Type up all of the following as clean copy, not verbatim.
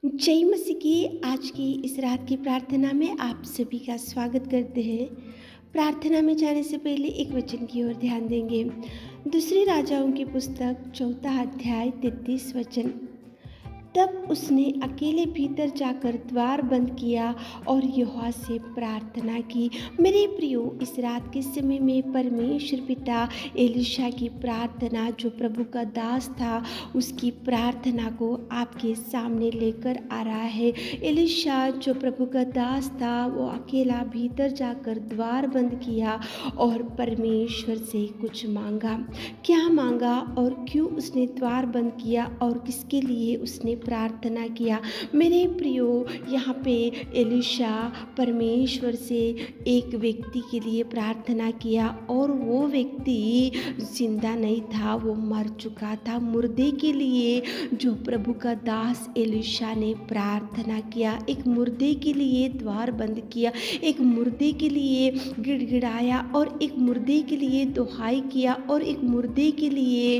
जय मसीह की आज की इस रात की प्रार्थना में आप सभी का स्वागत करते हैं। प्रार्थना में जाने से पहले एक वचन की ओर ध्यान देंगे। दूसरी राजाओं की पुस्तक 4 अध्याय 33 वचन। तब उसने अकेले भीतर जाकर द्वार बंद किया और यहोवा से प्रार्थना की। मेरे प्रियो, इस रात के समय में परमेश्वर पिता एलिशा की प्रार्थना, जो प्रभु का दास था, उसकी प्रार्थना को आपके सामने लेकर आ रहा है। एलिशा जो प्रभु का दास था, वो अकेला भीतर जाकर द्वार बंद किया और परमेश्वर से कुछ मांगा। क्या मांगा और क्यों उसने द्वार बंद किया और किसके लिए उसने प्रार्थना किया? मेरे प्रियो, यहाँ पे एलिशा परमेश्वर से एक व्यक्ति के लिए प्रार्थना किया और वो व्यक्ति जिंदा नहीं था, वो मर चुका था। मुर्दे के लिए जो प्रभु का दास एलिशा ने प्रार्थना किया, एक मुर्दे के लिए द्वार बंद किया, एक मुर्दे के लिए गिड़गिड़ाया और एक मुर्दे के लिए दुहाई किया और एक मुर्दे के लिए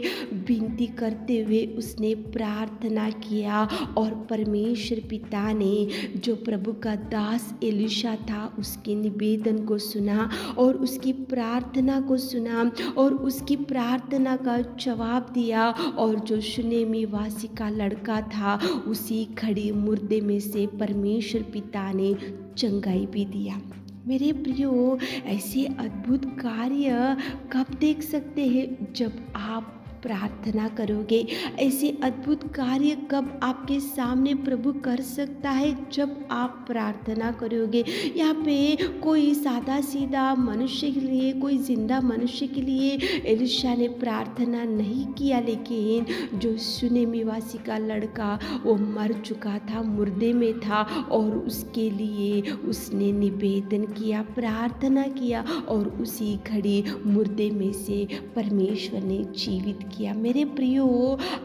विनती करते हुए उसने प्रार्थना किया। और परमेश्वर पिता ने जो प्रभु का दास एलिशा था, उसके निवेदन को सुना और उसकी प्रार्थना को सुना और उसकी प्रार्थना का जवाब दिया। और जो शूनेमी वासी का लड़का था, उसी खड़ी मुर्दे में से परमेश्वर पिता ने चंगाई भी दिया। मेरे प्रियो, ऐसे अद्भुत कार्य कब देख सकते हैं? जब आप प्रार्थना करोगे। ऐसे अद्भुत कार्य कब आपके सामने प्रभु कर सकता है? जब आप प्रार्थना करोगे। यहाँ पे कोई सादा सीधा मनुष्य के लिए, कोई जिंदा मनुष्य के लिए एलिशा ने प्रार्थना नहीं किया, लेकिन जो शूनेमी वासी का लड़का, वो मर चुका था, मुर्दे में था और उसके लिए उसने निवेदन किया, प्रार्थना किया और उसी घड़ी मुर्दे में से परमेश्वर ने जीवित किया। मेरे प्रियो,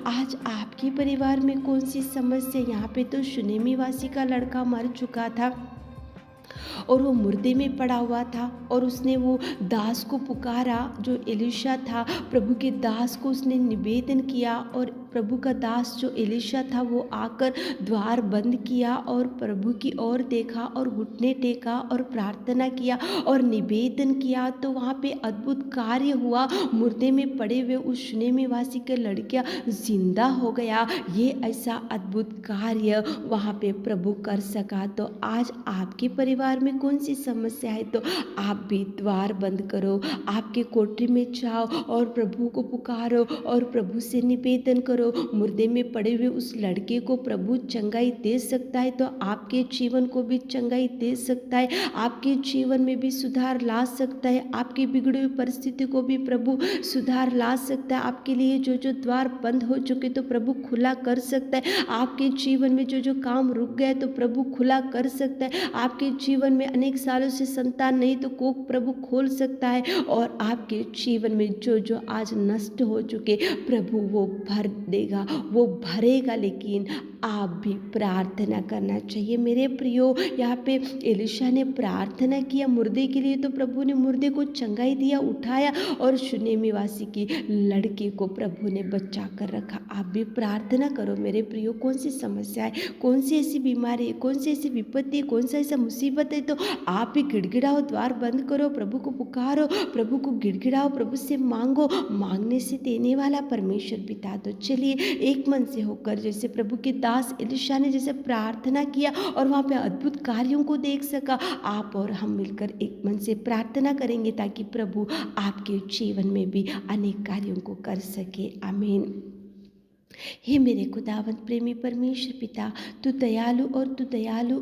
आज आपके परिवार में कौन सी समस्या? यहाँ पे तो शूनेमी वासी का लड़का मर चुका था और वो मुर्दे में पड़ा हुआ था और उसने वो दास को पुकारा, जो एलिशा था, प्रभु के दास को उसने निवेदन किया और प्रभु का दास जो एलिशा था, वो आकर द्वार बंद किया और प्रभु की ओर देखा और घुटने टेका और प्रार्थना किया और निवेदन किया। तो वहाँ पे अद्भुत कार्य हुआ। मुर्दे में पड़े हुए उस शूनेमी वासी के लड़का जिंदा हो गया। ये ऐसा अद्भुत कार्य वहाँ पे प्रभु कर सका। तो आज आपके परिवार में कौन सी समस्या है? तो आप भी द्वार बंद करो, आपके कोठरी में जाओ और प्रभु को पुकारो और प्रभु से निवेदन करो। मुर्दे में पड़े हुए उस लड़के को प्रभु चंगाई दे सकता है, तो आपके जीवन को भी चंगाई दे सकता है, आपके जीवन में भी सुधार ला सकता है, आपकी बिगड़ी हुई परिस्थिति को भी प्रभु सुधार ला सकता है। आपके लिए जो जो द्वार बंद हो चुके तो प्रभु खुला कर सकता है। आपके जीवन में जो जो काम रुक गए तो प्रभु खुला कर सकता है। आपके जीवन में अनेक सालों से संतान नहीं तो कोख प्रभु खोल सकता है। और आपके जीवन में जो जो आज नष्ट हो चुके, प्रभु वो भर देगा, वो भरेगा। लेकिन आप भी प्रार्थना करना चाहिए। मेरे प्रियो, यहाँ पे एलिशा ने प्रार्थना किया मुर्दे के लिए, तो प्रभु ने मुर्दे को चंगाई दिया, उठाया और शूनेमी वासी की लड़के को प्रभु ने बचा कर रखा। आप भी प्रार्थना करो मेरे प्रियो। कौन सी समस्या है, कौन सी ऐसी बीमारी है, कौन सी ऐसी विपत्ति है, कौन सा ऐसा मुसीबत है, तो आप भी गिड़गिड़ाओ, द्वार बंद करो, प्रभु को पुकारो, प्रभु को गिड़गिड़ाओ, प्रभु से मांगो। मांगने से देने वाला परमेश्वर पिता। तो चलिए एक मन से होकर, जैसे प्रभु के दास एलिशा ने जैसे प्रार्थना किया और वहाँ पे अद्भुत कार्यों को देख सका, आप और हम मिलकर एक मन से प्रार्थना करेंगे ताकि प्रभु आपके जीवन में भी अनेक कार्यों को कर सके। आमीन। हे मेरे खुदावंत प्रेमी परमेश्वर पिता, तू दयालु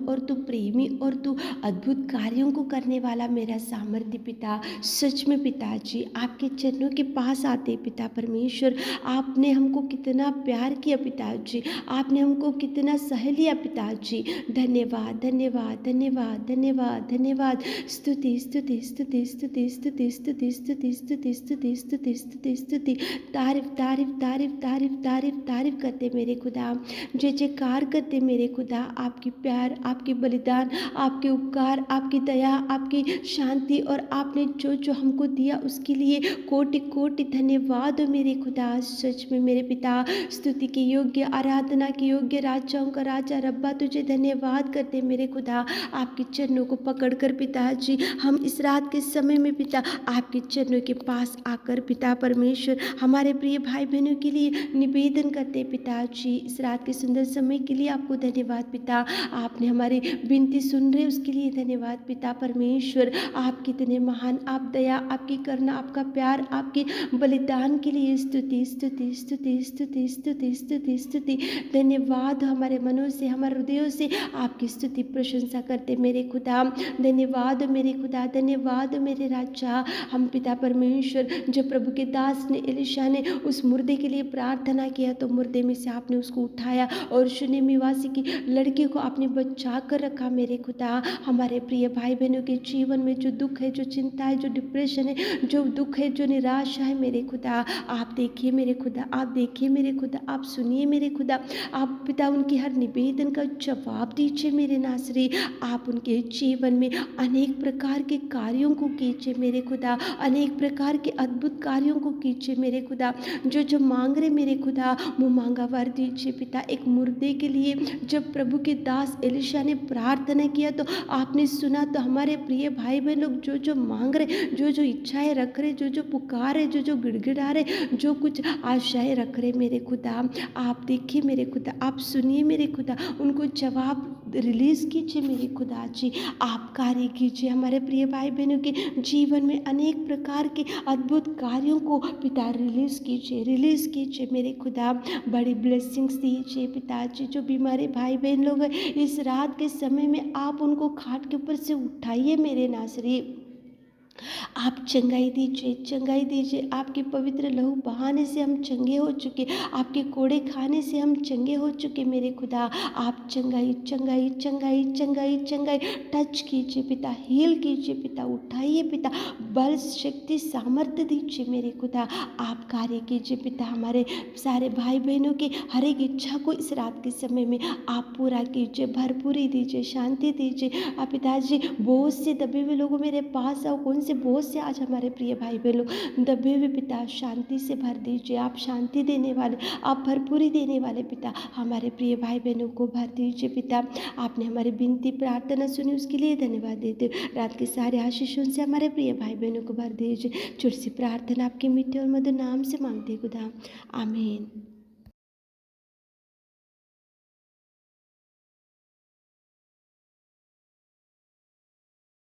और तू प्रेमी और तू अद्भुत कार्यों को करने वाला मेरा सामर्थ्य पिता। सच में पिताजी, आपके चरणों के पास आते पिता परमेश्वर, आपने हमको कितना प्यार किया पिताजी, आपने हमको कितना सह लिया पिताजी। धन्यवाद धन्यवाद धन्यवाद धन्यवाद धन्यवाद। स्तुति स्तुति स्तुति स्तुति स्तुति स्तुति स्तुति स्तुति स्तुति स्तुति स्तुति स्तुति। तारीफ तारीफ तारीफ तारीफ तारीफ तारीफ करते मेरे खुदा, जय जयकार करते मेरे खुदा। आपकी प्यार, आपकी बलिदान, आपके उपकार, आपकी दया, आपकी शांति और आपने जो जो हमको दिया उसके लिए कोटि कोटि धन्यवाद हो मेरे खुदा। सच में मेरे पिता, स्तुति के योग्य, आराधना के योग्य, राजाओं का राजा रब्बा तुझे धन्यवाद करते मेरे खुदा। आपके चरणों को पकड़कर पिताजी हम इस रात के समय में पिता आपके चरणों के पास आकर पिता परमेश्वर हमारे प्रिय भाई बहनों के लिए निवेदन करते पिताजी। इस रात के सुंदर समय के लिए आपको धन्यवाद पिता। आपने हमारी विनती सुन रहे उसके लिए धन्यवाद पिता परमेश्वर। आप कितने महान, आप दया, आपकी करुणा, आपका प्यार, आपके बलिदान के लिए स्तुति स्तुति स्तुति स्तुति स्तुति स्तुति स्तुति। धन्यवाद हमारे मनों से, हमारे हृदयों से आपकी स्तुति प्रशंसा करते मेरे खुदा। धन्यवाद मेरे खुदा, धन्यवाद मेरे राजा। हम पिता परमेश्वर, जो प्रभु के दास ने एलिशा ने उस मुर्दे के लिए प्रार्थना किया तो मुर्दे में से आपने उसको उठाया और शूनेम निवासी की लड़की को आपने बचा कर रखा मेरे खुदा। हमारे प्रिय भाई बहनों के जीवन में जो दुख है, जो चिंता है, जो डिप्रेशन है, जो दुख है, जो निराशा है मेरे खुदा, आप देखिए मेरे खुदा, आप देखिए मेरे खुदा, आप सुनिए मेरे खुदा। आप पिता उनकी हर निवेदन का जवाब दीजिए मेरे नासरी। आप उनके जीवन में अनेक प्रकार के कार्यों को कीजिए मेरे खुदा, अनेक प्रकार के अद्भुत कार्यों को कीजिए मेरे खुदा। जो जो मांग रहे मेरे खुदा वो मांगा वर दीजिए पिता। एक मुर्दे के लिए जब प्रभु के दास एलिशा ने प्रार्थना किया तो आपने सुना। तो हमारे प्रिय भाई बहन लोग जो जो मांग रहे, जो जो इच्छाएं रख रहे, जो जो पुकार है, जो जो गिड़गिड़ा रहे, जो कुछ आशाएं रख रहे मेरे खुदा, आप देखिए मेरे खुदा, आप सुनिए मेरे खुदा, उनको जवाब रिलीज कीजिए मेरे खुदा जी। आप कार्य कीजिए हमारे प्रिय भाई बहनों के जीवन में अनेक प्रकार के अद्भुत कार्यों को पिता रिलीज कीजिए मेरे खुदा। बड़ी ब्लेसिंग्स दीजिए पिताजी। जो बीमारी भाई बहन लोग हैं इस रात के समय में आप उनको खाट के ऊपर से उठाइए मेरे नासरी। आप चंगाई दीजिए। आपके पवित्र लहू बहाने से हम चंगे हो चुके, आपके कोड़े खाने से हम चंगे हो चुके मेरे खुदा। आप चंगाई टच कीजिए पिता, हील कीजिए पिता, उठाइए पिता, बल शक्ति सामर्थ्य दीजिए मेरे खुदा। आप कार्य कीजिए पिता। हमारे सारे भाई बहनों की हर एक इच्छा को इस रात के समय में आप पूरा कीजिए, भरपूरी दीजिए, शांति दीजिए। आप पिताजी बोझ से दबे हुए लोगों मेरे पास आओ। कौन से बोझ से आज हमारे प्रिय भाई बहन लोग दबे हुए पिता, शांति से भर दीजिए। आप शांति देने वाले, आप भरपूरी देने वाले पिता, हमारे प्रिय भाई बहनों को भर दीजिए पिता। आपने हमारी विनती प्रार्थना सुनी उसके लिए धन्यवाद देते हुए रात के सारे आशीषों से हमारे प्रिय भाई बहनों को भर दीजिए। छोटी सी प्रार्थना आपके मीठे और मधुर नाम से मांगते खुदा, आमीन।